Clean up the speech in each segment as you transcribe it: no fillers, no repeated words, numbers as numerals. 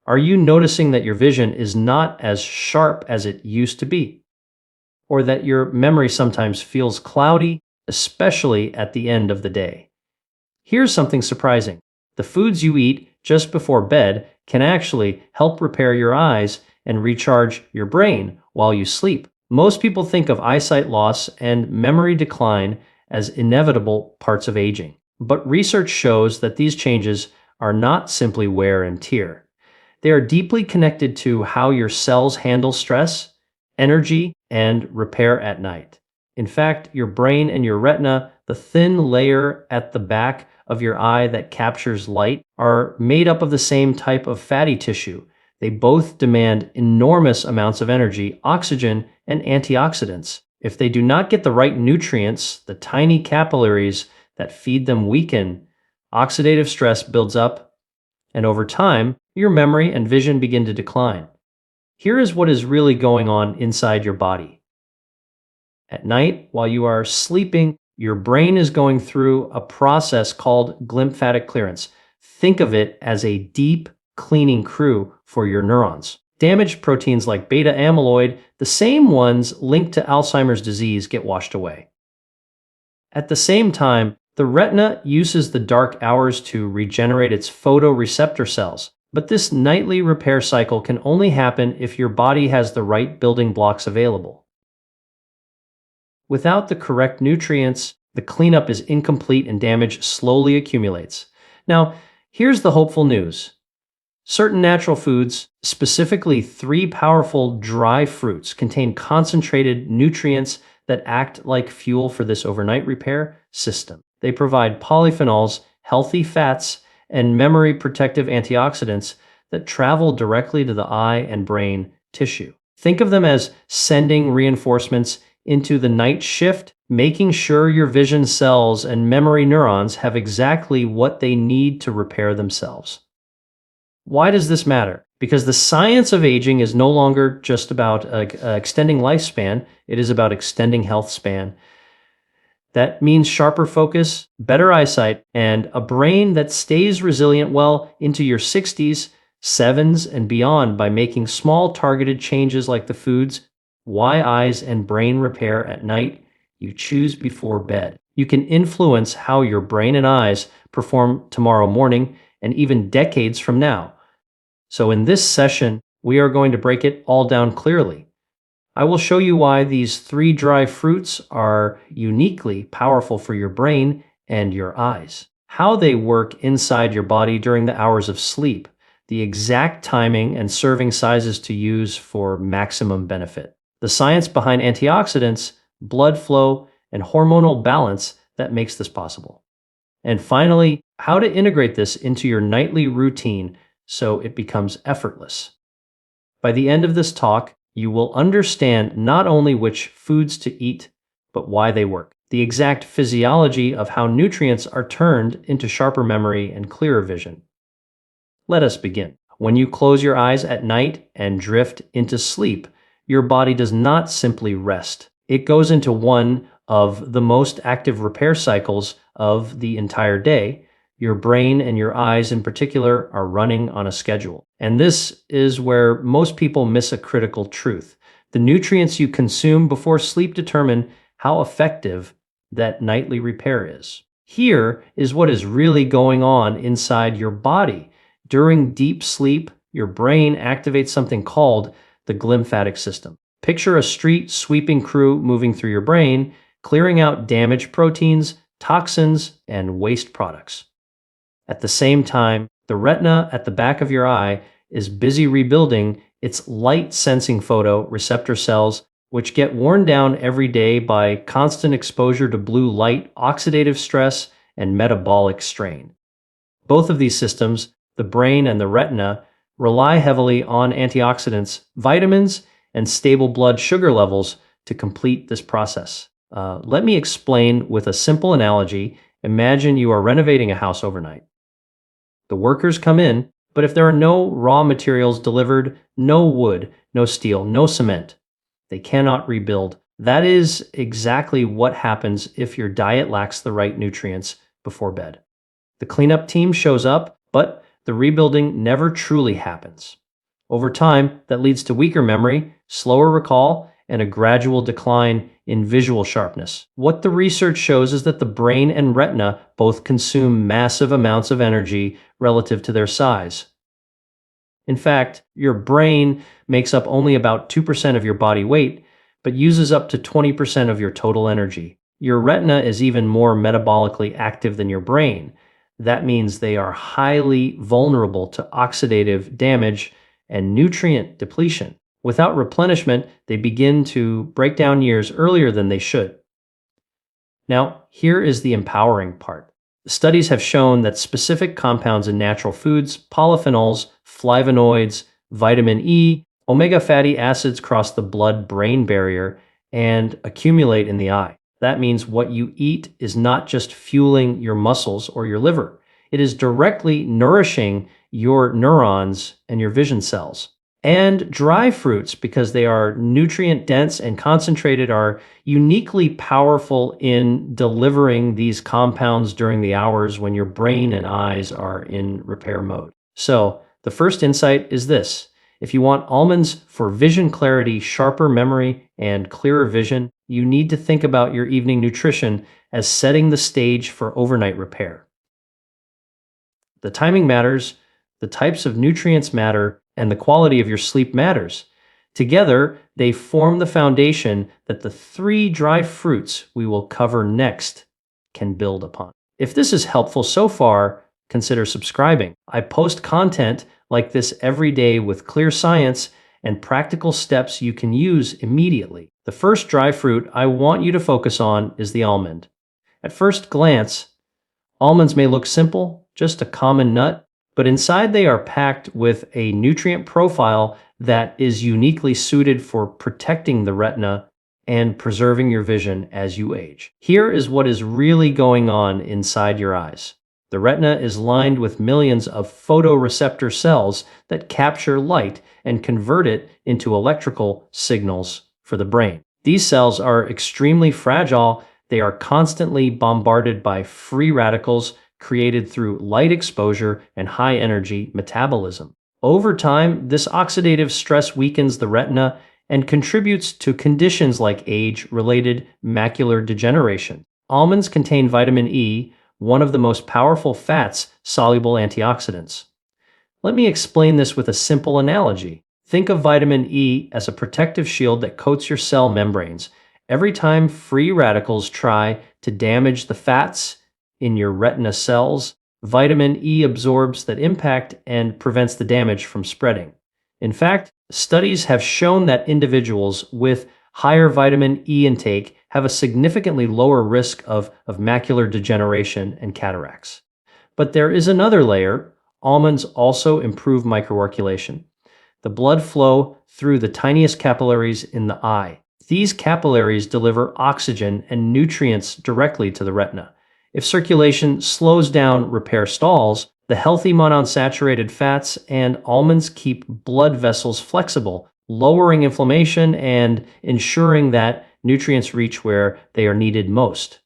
Are you noticing that your vision is not as sharp as it used to be? Or that your memory sometimes feels cloudy, especially at the end of the day? Here's something surprising. The foods you eat just before bed can actually help repair your eyes and recharge your brain while you sleep. Most people think of eyesight loss and memory decline as inevitable parts of aging, but research shows that these changes are not simply wear and tear. They are deeply connected to how your cells handle stress, energy, and repair at night. In fact, your brain and your retina, the thin layer at the back of your eye that captures light, are made up of the same type of fatty tissue. They both demand enormous amounts of energy, oxygen, and antioxidants. If they do not get the right nutrients, the tiny capillaries that feed them weaken, oxidative stress builds up, and over time, your memory and vision begin to decline. Here is what is really going on inside your body. At night, while you are sleeping, your brain is going through a process called glymphatic clearance. Think of it as a deep cleaning crew for your neurons. Damaged proteins like beta amyloid, the same ones linked to Alzheimer's disease, get washed away. At the same time, the retina uses the dark hours to regenerate its photoreceptor cells. But this nightly repair cycle can only happen if your body has the right building blocks available. Without the correct nutrients, the cleanup is incomplete and damage slowly accumulates. Now, here's the hopeful news. Certain natural foods, specifically 3 powerful dry fruits, contain concentrated nutrients that act like fuel for this overnight repair system. They provide polyphenols, healthy fats, and memory protective antioxidants that travel directly to the eye and brain tissue. Think of them as sending reinforcements into the night shift, making sure your vision cells and memory neurons have exactly what they need to repair themselves. Why does this matter? Because the science of aging is no longer just about extending lifespan, it is about extending health span. That means sharper focus, better eyesight, and a brain that stays resilient well into your 60s, 70s, and beyond by making small targeted changes like the foods, why eyes and brain repair at night you choose before bed. You can influence how your brain and eyes perform tomorrow morning and even decades from now. So in this session, we are going to break it all down clearly. I will show you why these 3 dry fruits are uniquely powerful for your brain and your eyes, how they work inside your body during the hours of sleep, the exact timing and serving sizes to use for maximum benefit, the science behind antioxidants, blood flow, and hormonal balance that makes this possible, and finally, how to integrate this into your nightly routine so it becomes effortless. By the end of this talk, you will understand not only which foods to eat, but why they work, the exact physiology of how nutrients are turned into sharper memory and clearer vision. Let us begin. When you close your eyes at night and drift into sleep, your body does not simply rest. It goes into one of the most active repair cycles of the entire day. Your brain and your eyes in particular are running on a schedule. And this is where most people miss a critical truth. The nutrients you consume before sleep determine how effective that nightly repair is. Here is what is really going on inside your body. During deep sleep, your brain activates something called the glymphatic system. Picture a street sweeping crew moving through your brain, clearing out damaged proteins, toxins, and waste products. At the same time, the retina at the back of your eye is busy rebuilding its light-sensing photoreceptor cells, which get worn down every day by constant exposure to blue light, oxidative stress, and metabolic strain. Both of these systems, the brain and the retina, rely heavily on antioxidants, vitamins, and stable blood sugar levels to complete this process. Let me explain with a simple analogy. Imagine you are renovating a house overnight. The workers come in, but if there are no raw materials delivered, no wood, no steel, no cement, they cannot rebuild. That is exactly what happens if your diet lacks the right nutrients before bed. The cleanup team shows up, but the rebuilding never truly happens. Over time, that leads to weaker memory, slower recall, and a gradual decline in visual sharpness. What the research shows is that the brain and retina both consume massive amounts of energy relative to their size. In fact, your brain makes up only about 2% of your body weight, but uses up to 20% of your total energy. Your retina is even more metabolically active than your brain. That means they are highly vulnerable to oxidative damage and nutrient depletion. Without replenishment, they begin to break down years earlier than they should. Now, here is the empowering part. Studies have shown that specific compounds in natural foods, polyphenols, flavonoids, vitamin E, omega fatty acids cross the blood-brain barrier and accumulate in the eye. That means what you eat is not just fueling your muscles or your liver. It is directly nourishing your neurons and your vision cells. And dry fruits, because they are nutrient dense and concentrated, are uniquely powerful in delivering these compounds during the hours when your brain and eyes are in repair mode. So, the first insight is this. If you want almonds for vision clarity, sharper memory, and clearer vision, you need to think about your evening nutrition as setting the stage for overnight repair. The timing matters, the types of nutrients matter, and the quality of your sleep matters. Together, they form the foundation that the 3 dry fruits we will cover next can build upon. If this is helpful so far, consider subscribing. I post content like this every day with clear science and practical steps you can use immediately. The first dry fruit I want you to focus on is the almond. At first glance, almonds may look simple, just a common nut, but inside they are packed with a nutrient profile that is uniquely suited for protecting the retina and preserving your vision as you age. Here is what is really going on inside your eyes. The retina is lined with millions of photoreceptor cells that capture light and convert it into electrical signals for the brain. These cells are extremely fragile. They are constantly bombarded by free radicals created through light exposure and high energy metabolism. Over time, this oxidative stress weakens the retina and contributes to conditions like age-related macular degeneration. Almonds contain vitamin E, one of the most powerful fats-soluble antioxidants. Let me explain this with a simple analogy. Think of vitamin E as a protective shield that coats your cell membranes. Every time free radicals try to damage the fats in your retina cells, vitamin E absorbs that impact and prevents the damage from spreading. In fact, studies have shown that individuals with higher vitamin E intake have a significantly lower risk of macular degeneration and cataracts. But there is another layer. Almonds also improve microarticulation, the blood flow through the tiniest capillaries in the eye. These capillaries deliver oxygen and nutrients directly to the retina. If circulation slows down, repair stalls, the healthy monounsaturated fats and almonds keep blood vessels flexible, lowering inflammation and ensuring that nutrients reach where they are needed most.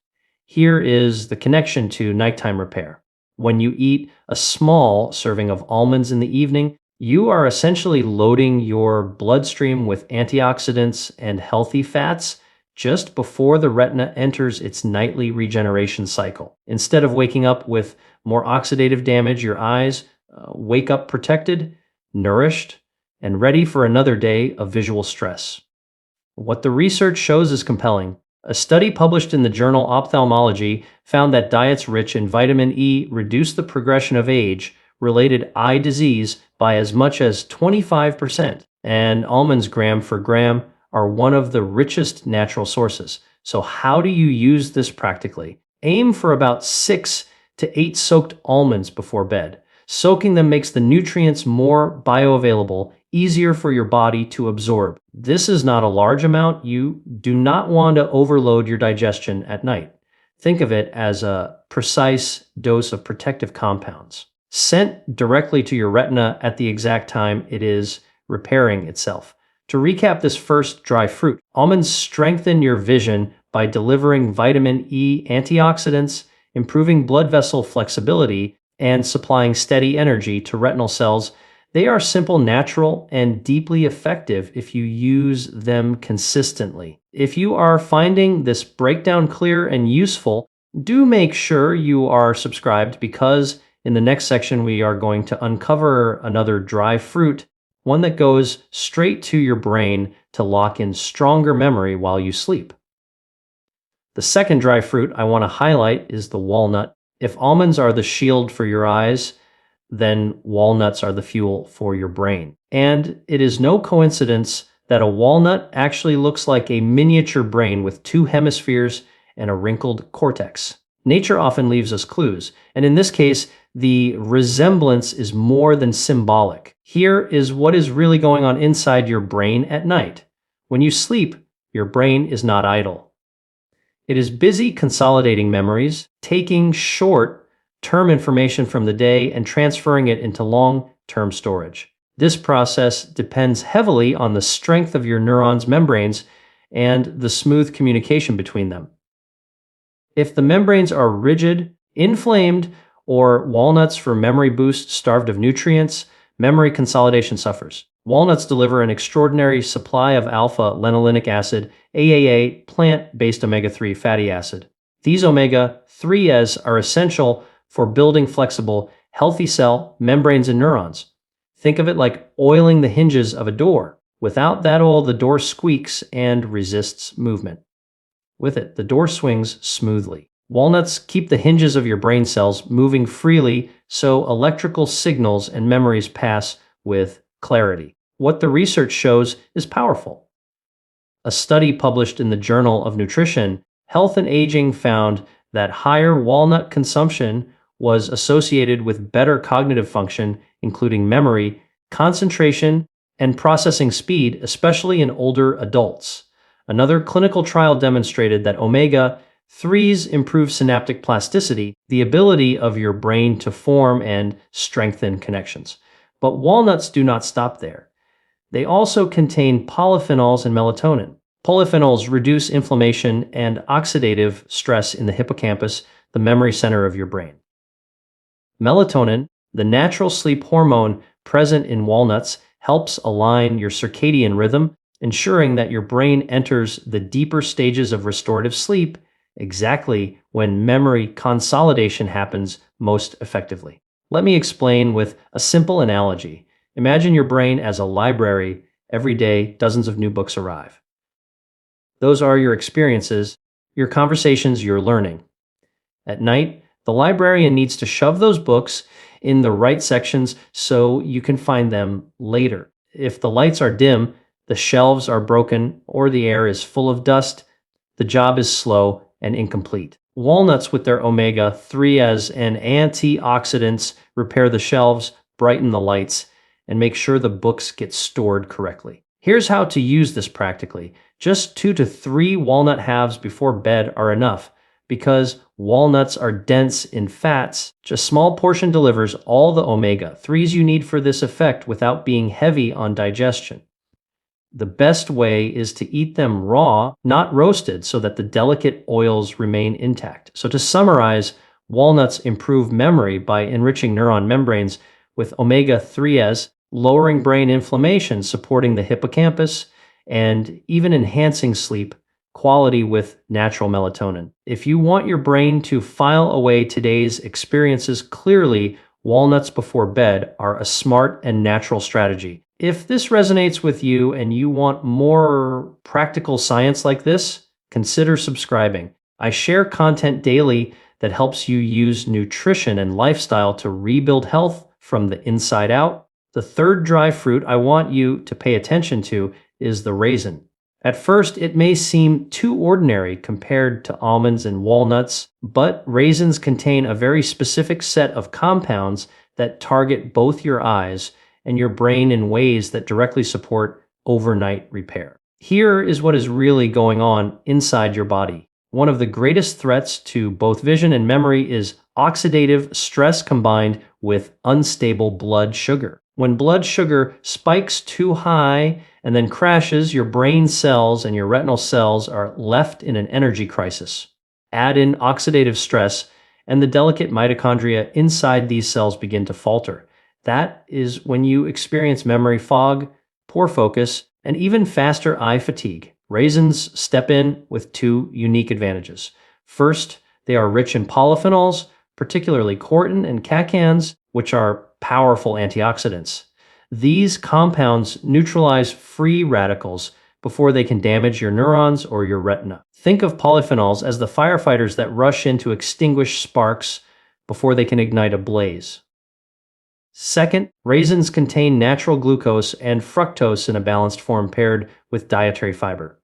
Here is the connection to nighttime repair. When you eat a small serving of almonds in the evening, you are essentially loading your bloodstream with antioxidants and healthy fats just before the retina enters its nightly regeneration cycle. Instead of waking up with more oxidative damage, your eyes wake up protected, nourished, and ready for another day of visual stress. What the research shows is compelling. A study published in the journal Ophthalmology found that diets rich in vitamin E reduce the progression of age-related eye disease by as much as 25%, and almonds gram for gram are one of the richest natural sources. So how do you use this practically? Aim for about 6 to 8 soaked almonds before bed. Soaking them makes the nutrients more bioavailable, easier for your body to absorb. This is not a large amount. You do not want to overload your digestion at night. Think of it as a precise dose of protective compounds, sent directly to your retina at the exact time it is repairing itself. To recap this first dry fruit, almonds strengthen your vision by delivering vitamin E antioxidants, improving blood vessel flexibility, and supplying steady energy to retinal cells. They are simple, natural, and deeply effective if you use them consistently. If you are finding this breakdown clear and useful, do make sure you are subscribed, because in the next section we are going to uncover another dry fruit, one that goes straight to your brain to lock in stronger memory while you sleep. The second dry fruit I want to highlight is the walnut. If almonds are the shield for your eyes, then walnuts are the fuel for your brain. And it is no coincidence that a walnut actually looks like a miniature brain with two hemispheres and a wrinkled cortex. Nature often leaves us clues, and in this case, the resemblance is more than symbolic. Here is what is really going on inside your brain at night. When you sleep, your brain is not idle. It is busy consolidating memories, taking short-term information from the day and transferring it into long-term storage. This process depends heavily on the strength of your neurons' membranes and the smooth communication between them. If the membranes are rigid, inflamed, or walnuts for memory boost starved of nutrients, memory consolidation suffers. Walnuts deliver an extraordinary supply of alpha-linolenic acid, AAA, plant-based omega-3 fatty acid. These omega-3s are essential for building flexible, healthy cell membranes and neurons. Think of it like oiling the hinges of a door. Without that oil, the door squeaks and resists movement. With it, the door swings smoothly. Walnuts keep the hinges of your brain cells moving freely so electrical signals and memories pass with clarity. What the research shows is powerful. A study published in the Journal of Nutrition, Health and Aging found that higher walnut consumption was associated with better cognitive function, including memory, concentration, and processing speed, especially in older adults. Another clinical trial demonstrated that omega-3s improve synaptic plasticity, the ability of your brain to form and strengthen connections. But walnuts do not stop there. They also contain polyphenols and melatonin. Polyphenols reduce inflammation and oxidative stress in the hippocampus, the memory center of your brain. Melatonin, the natural sleep hormone present in walnuts, helps align your circadian rhythm, ensuring that your brain enters the deeper stages of restorative sleep exactly when memory consolidation happens most effectively. Let me explain with a simple analogy. Imagine your brain as a library. Every day, dozens of new books arrive. Those are your experiences, your conversations, your learning. At night, the librarian needs to shove those books in the right sections so you can find them later. If the lights are dim, the shelves are broken, or the air is full of dust, the job is slow and incomplete. Walnuts with their omega-3s and antioxidants repair the shelves, brighten the lights, and make sure the books get stored correctly. Here's how to use this practically. Just 2 to 3 walnut halves before bed are enough. Because walnuts are dense in fats, just a small portion delivers all the omega-3s you need for this effect without being heavy on digestion. The best way is to eat them raw, not roasted, so that the delicate oils remain intact. So to summarize, walnuts improve memory by enriching neuron membranes with omega-3s, lowering brain inflammation, supporting the hippocampus, and even enhancing sleep quality with natural melatonin. If you want your brain to file away today's experiences clearly, walnuts before bed are a smart and natural strategy. If this resonates with you and you want more practical science like this, consider subscribing. I share content daily that helps you use nutrition and lifestyle to rebuild health from the inside out. The third dry fruit I want you to pay attention to is the raisin. At first, it may seem too ordinary compared to almonds and walnuts, but raisins contain a very specific set of compounds that target both your eyes and your brain in ways that directly support overnight repair. Here is what is really going on inside your body. One of the greatest threats to both vision and memory is oxidative stress combined with unstable blood sugar. When blood sugar spikes too high and then crashes, your brain cells and your retinal cells are left in an energy crisis. Add in oxidative stress, and the delicate mitochondria inside these cells begin to falter. That is when you experience memory fog, poor focus, and even faster eye fatigue. Raisins step in with two unique advantages. First, they are rich in polyphenols, particularly cortin and catechins, which are powerful antioxidants. These compounds neutralize free radicals before they can damage your neurons or your retina. Think of polyphenols as the firefighters that rush in to extinguish sparks before they can ignite a blaze. Second, raisins contain natural glucose and fructose in a balanced form paired with dietary fiber.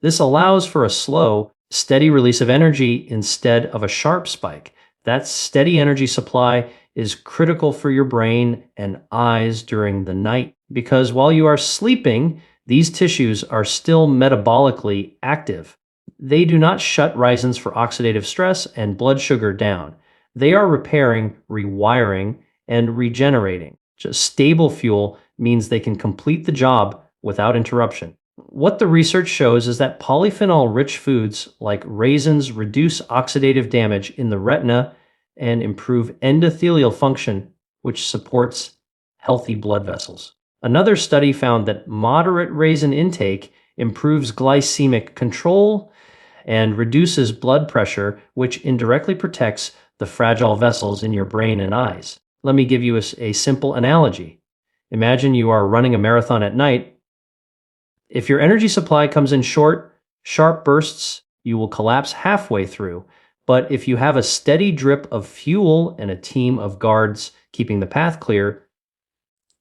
This allows for a slow, steady release of energy instead of a sharp spike. That steady energy supply is critical for your brain and eyes during the night because while you are sleeping, these tissues are still metabolically active. They do not shut raisins for oxidative stress and blood sugar down. They are repairing, rewiring, and regenerating. Just stable fuel means they can complete the job without interruption. What the research shows is that polyphenol-rich foods like raisins reduce oxidative damage in the retina and improve endothelial function, which supports healthy blood vessels. Another study found that moderate raisin intake improves glycemic control and reduces blood pressure, which indirectly protects the fragile vessels in your brain and eyes. Let me give you a simple analogy. Imagine you are running a marathon at night. If your energy supply comes in short, sharp bursts, you will collapse halfway through. But if you have a steady drip of fuel and a team of guards keeping the path clear,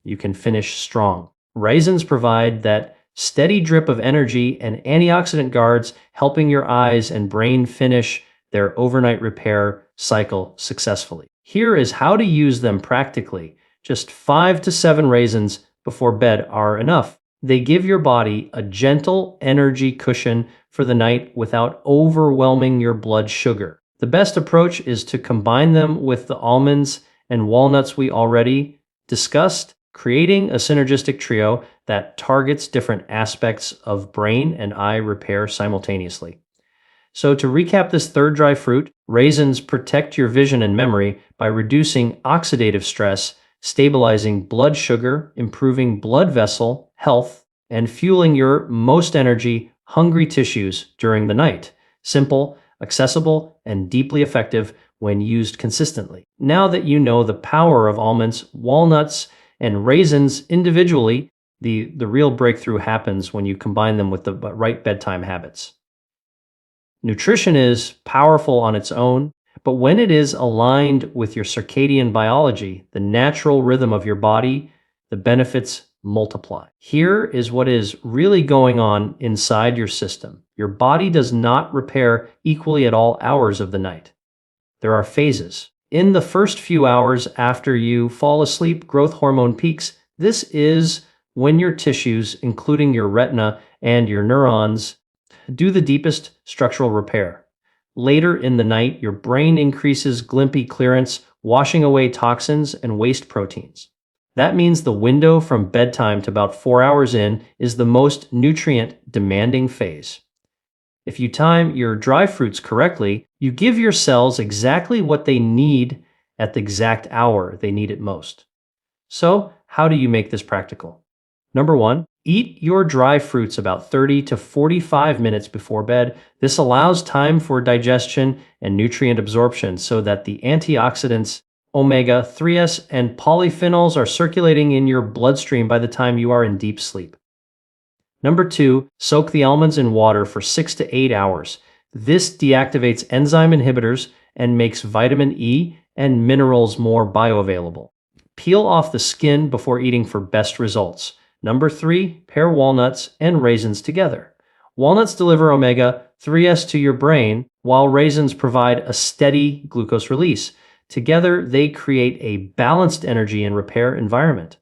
you can finish strong. Raisins provide that steady drip of energy and antioxidant guards, helping your eyes and brain finish their overnight repair cycle successfully. Here is how to use them practically. Just 5 to 7 raisins before bed are enough. They give your body a gentle energy cushion for the night without overwhelming your blood sugar. The best approach is to combine them with the almonds and walnuts we already discussed, creating a synergistic trio that targets different aspects of brain and eye repair simultaneously. So to recap this third dry fruit, raisins protect your vision and memory by reducing oxidative stress, stabilizing blood sugar, improving blood vessel health, and fueling your most energy hungry tissues during the night. Simple, accessible, and deeply effective when used consistently. Now that you know the power of almonds, walnuts, and raisins individually, the real breakthrough happens when you combine them with the right bedtime habits. Nutrition is powerful on its own, but when it is aligned with your circadian biology, the natural rhythm of your body, the benefits multiply. Here is what is really going on inside your system. Your body does not repair equally at all hours of the night. There are phases. In the first few hours after you fall asleep, growth hormone peaks. This is when your tissues, including your retina and your neurons, do the deepest structural repair. Later in the night, your brain increases glympy clearance, washing away toxins and waste proteins. That means the window from bedtime to about 4 hours in is the most nutrient-demanding phase. If you time your dry fruits correctly, you give your cells exactly what they need at the exact hour they need it most. So, how do you make this practical? Number 1, eat your dry fruits about 30 to 45 minutes before bed. This allows time for digestion and nutrient absorption so that the antioxidants, omega-3s, and polyphenols are circulating in your bloodstream by the time you are in deep sleep. Number 2, soak the almonds in water for 6 to 8 hours. This deactivates enzyme inhibitors and makes vitamin E and minerals more bioavailable. Peel off the skin before eating for best results. Number 3, pair walnuts and raisins together. Walnuts deliver omega-3s to your brain, while raisins provide a steady glucose release. Together, they create a balanced energy and repair environment.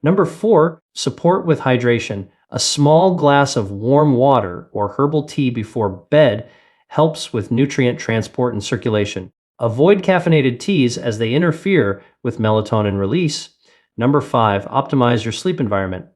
Number 4, support with hydration. A small glass of warm water or herbal tea before bed helps with nutrient transport and circulation. Avoid caffeinated teas as they interfere with melatonin release. Number 5, optimize your sleep environment.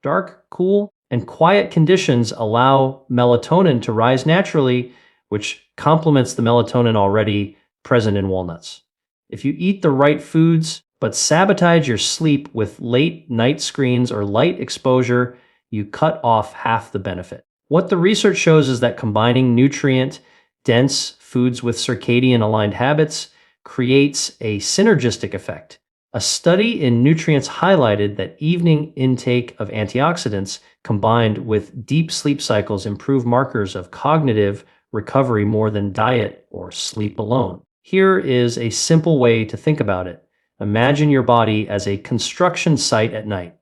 Dark, cool, and quiet conditions allow melatonin to rise naturally, which complements the melatonin already present in walnuts. If you eat the right foods, but sabotage your sleep with late night screens or light exposure, you cut off half the benefit. What the research shows is that combining nutrient-dense foods with circadian-aligned habits creates a synergistic effect. A study in nutrients highlighted that evening intake of antioxidants combined with deep sleep cycles improve markers of cognitive recovery more than diet or sleep alone. Here is a simple way to think about it. Imagine your body as a construction site at night.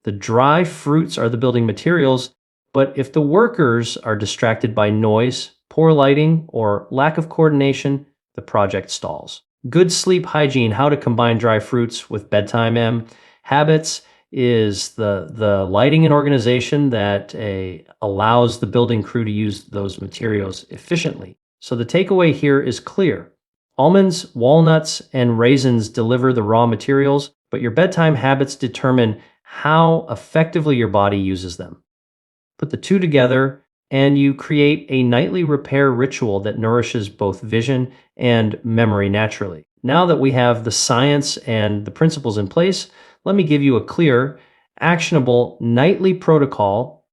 The dry fruits are the building materials, but if the workers are distracted by noise, poor lighting, or lack of coordination, the project stalls. Good sleep hygiene, how to combine dry fruits with bedtime habits, is the lighting and organization that allows the building crew to use those materials efficiently. So the takeaway here is clear. Almonds, walnuts, and raisins deliver the raw materials, but your bedtime habits determine how effectively your body uses them. Put the two together, and you create a nightly repair ritual that nourishes both vision and memory naturally. Now that we have the science and the principles in place, let me give you a clear, actionable nightly protocol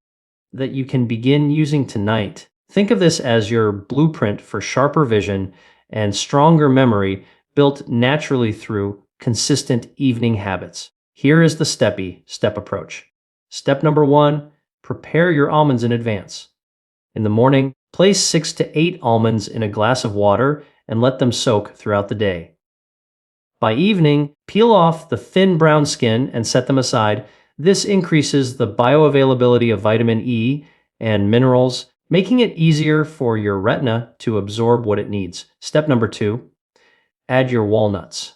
that you can begin using tonight. Think of this as your blueprint for sharper vision and stronger memory built naturally through consistent evening habits. Here is the step approach. Step number 1, prepare your almonds in advance. In the morning, place 6 to 8 almonds in a glass of water and let them soak throughout the day. By evening, peel off the thin brown skin and set them aside. This increases the bioavailability of vitamin E and minerals, making it easier for your retina to absorb what it needs. Step number 2, add your walnuts.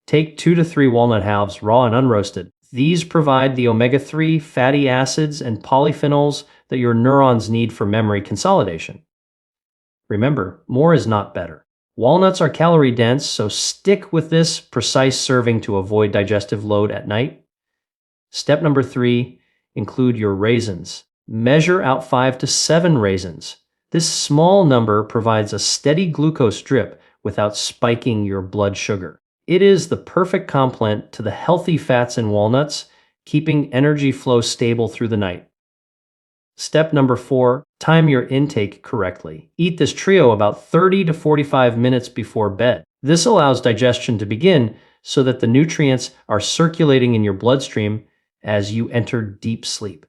Take 2 to 3 walnut halves, raw and unroasted. These provide the omega-3 fatty acids and polyphenols that your neurons need for memory consolidation. Remember, more is not better. Walnuts are calorie dense, so stick with this precise serving to avoid digestive load at night. Step number 3, include your raisins. Measure out 5 to 7 raisins. This small number provides a steady glucose drip without spiking your blood sugar. It is the perfect complement to the healthy fats in walnuts, keeping energy flow stable through the night. Step number 4, time your intake correctly. Eat this trio about 30 to 45 minutes before bed. This allows digestion to begin so that the nutrients are circulating in your bloodstream as you enter deep sleep.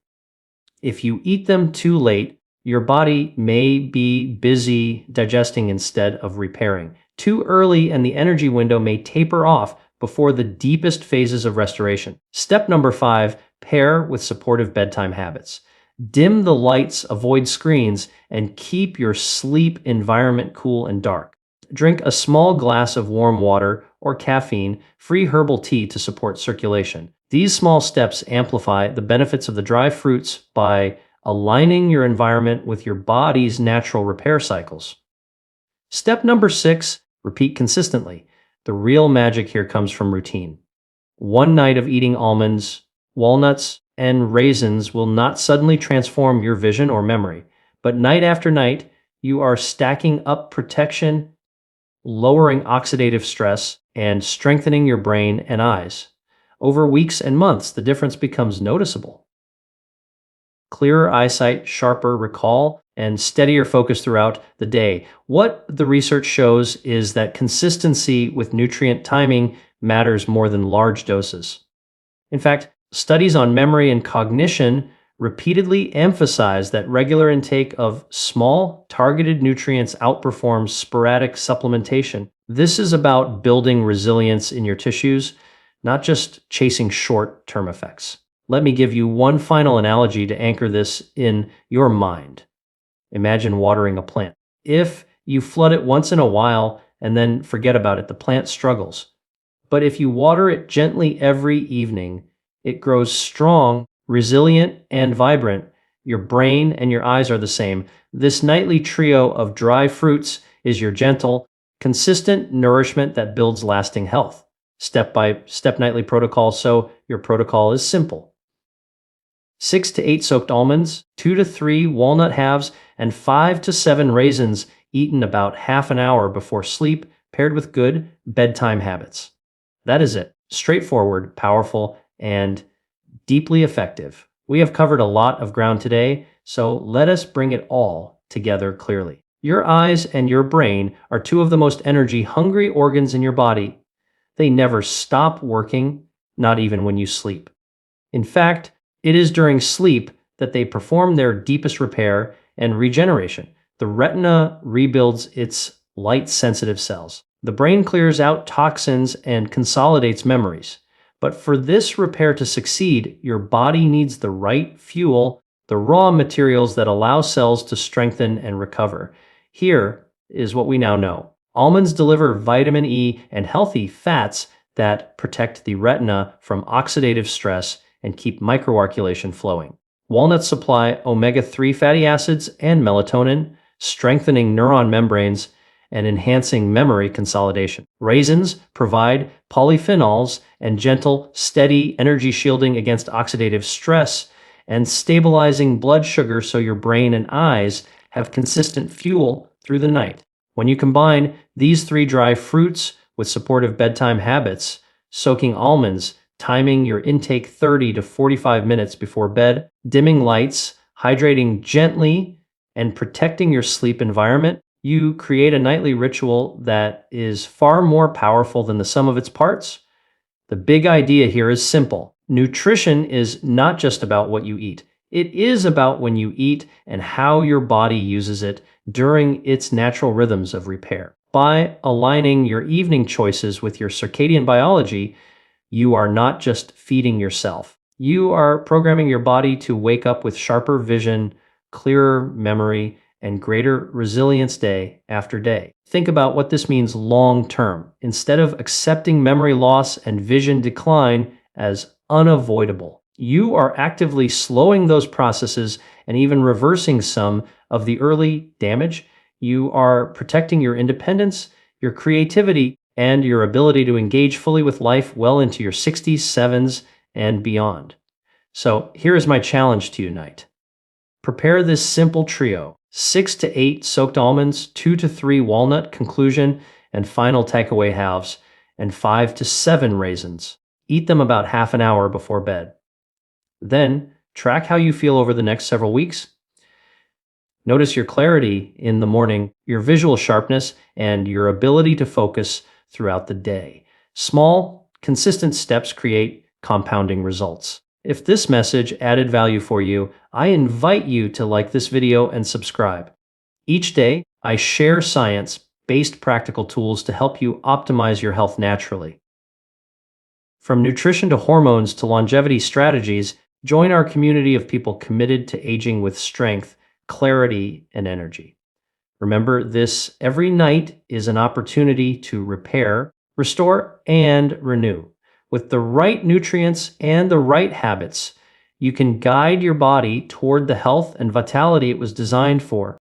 If you eat them too late, your body may be busy digesting instead of repairing. Too early and the energy window may taper off before the deepest phases of restoration. Step number 5, pair with supportive bedtime habits. Dim the lights, avoid screens, and keep your sleep environment cool and dark. Drink a small glass of warm water or caffeine-free herbal tea to support circulation. These small steps amplify the benefits of the dry fruits by aligning your environment with your body's natural repair cycles. Step number 6, repeat consistently. The real magic here comes from routine. One night of eating almonds, walnuts, and raisins will not suddenly transform your vision or memory, but night after night, you are stacking up protection, lowering oxidative stress, and strengthening your brain and eyes. Over weeks and months, the difference becomes noticeable. Clearer eyesight, sharper recall, and steadier focus throughout the day. What the research shows is that consistency with nutrient timing matters more than large doses. In fact, studies on memory and cognition repeatedly emphasize that regular intake of small, targeted nutrients outperforms sporadic supplementation. This is about building resilience in your tissues, not just chasing short-term effects. Let me give you one final analogy to anchor this in your mind. Imagine watering a plant. If you flood it once in a while and then forget about it, the plant struggles. But if you water it gently every evening, it grows strong, resilient, and vibrant. Your brain and your eyes are the same. This nightly trio of dry fruits is your gentle, consistent nourishment that builds lasting health. Step-by-step nightly protocol, so your protocol is simple. 6 to 8 soaked almonds, 2 to 3 walnut halves, and 5 to 7 raisins eaten about half an hour before sleep, paired with good bedtime habits. That is it. Straightforward, powerful, and deeply effective. We have covered a lot of ground today, so let us bring it all together clearly. Your eyes and your brain are two of the most energy-hungry organs in your body. They never stop working, not even when you sleep. In fact, it is during sleep that they perform their deepest repair and regeneration. The retina rebuilds its light-sensitive cells. The brain clears out toxins and consolidates memories. But for this repair to succeed, your body needs the right fuel, the raw materials that allow cells to strengthen and recover. Here is what we now know. Almonds deliver vitamin E and healthy fats that protect the retina from oxidative stress and keep microarculation flowing. Walnuts supply omega-3 fatty acids and melatonin, strengthening neuron membranes and enhancing memory consolidation. Raisins provide polyphenols and gentle, steady energy shielding against oxidative stress and stabilizing blood sugar so your brain and eyes have consistent fuel through the night. When you combine these three dry fruits with supportive bedtime habits, soaking almonds, timing your intake 30 to 45 minutes before bed, dimming lights, hydrating gently, and protecting your sleep environment, you create a nightly ritual that is far more powerful than the sum of its parts. The big idea here is simple. Nutrition is not just about what you eat. It is about when you eat and how your body uses it during its natural rhythms of repair. By aligning your evening choices with your circadian biology, you are not just feeding yourself. You are programming your body to wake up with sharper vision, clearer memory, and greater resilience day after day. Think about what this means long term. Instead of accepting memory loss and vision decline as unavoidable, you are actively slowing those processes and even reversing some of the early damage. You are protecting your independence, your creativity, and your ability to engage fully with life well into your 60s, 70s, and beyond. So here is my challenge to you tonight. Prepare this simple trio: 6 to 8 soaked almonds, 2 to 3 walnut conclusion and final takeaway halves, and 5 to 7 raisins. Eat them about half an hour before bed. Then track how you feel over the next several weeks. Notice your clarity in the morning, your visual sharpness, and your ability to focus throughout the day. Small, consistent steps create compounding results. If this message added value for you, I invite you to like this video and subscribe. Each day, I share science-based practical tools to help you optimize your health naturally. From nutrition to hormones to longevity strategies, join our community of people committed to aging with strength, clarity, and energy. Remember, this every night is an opportunity to repair, restore, and renew. With the right nutrients and the right habits, you can guide your body toward the health and vitality it was designed for.